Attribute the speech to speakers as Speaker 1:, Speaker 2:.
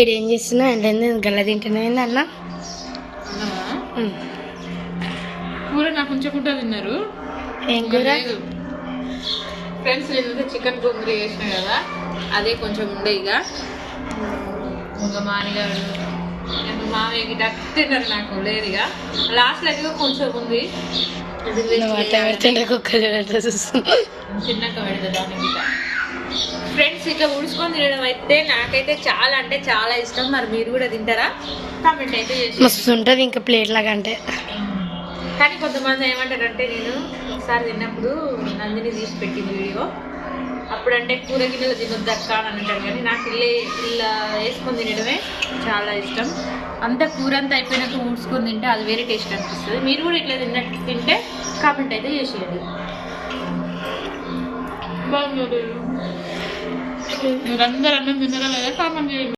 Speaker 1: ఇడేం చేస్తున్నా ఏంటంటే గల్ల తింటున్నాయింది అన్న
Speaker 2: కూర నాకు ఉంచకుండా తిన్నారు.
Speaker 1: ఏం కూర
Speaker 2: ఫ్రెండ్స్ నేనైతే చికెన్ గోంగూర చేసిన కదా, అదే కొంచెం ఉండే. ఇక ఇంకా మానిగాడు మామయ్య గిట్ట తిన్నారు, నాకు లేదు. ఇక లాస్ట్లో అయితే కొంచెం ఉంది, చిన్నగా పెడతా దాని గిట్ట. ఫ్రెండ్స్ ఇట్లా ఉడుచుకొని తినడం అయితే నాకైతే చాలా అంటే చాలా ఇష్టం. మరి మీరు కూడా తింటారా? కామెంట్ అయితే చేసి.
Speaker 1: మస్తు ఉంటుంది ఇంకా ప్లేట్ లాగా అంటే.
Speaker 2: కానీ కొంతమంది ఏమంటారంటే, నేను ఒకసారి తిన్నప్పుడు నందిని తీసి పెట్టింది వీడియో, అప్పుడంటే కూర గిన్నెలు తినొద్దు అక్క అని అంటారు. కానీ నాకు ఇలా వేసుకొని తినడమే చాలా ఇష్టం. అంతా కూర అంతా అయిపోయినాక ఊడ్చుకొని తింటే అది వేరే టేస్ట్ అనిపిస్తుంది. మీరు కూడా ఇట్లా తింటే కామెంట్ అయితే చేసేయండి. బాగుంది. మీరందరూ అన్నం తిన్నారా లేదా కామెంట్ చేయండి.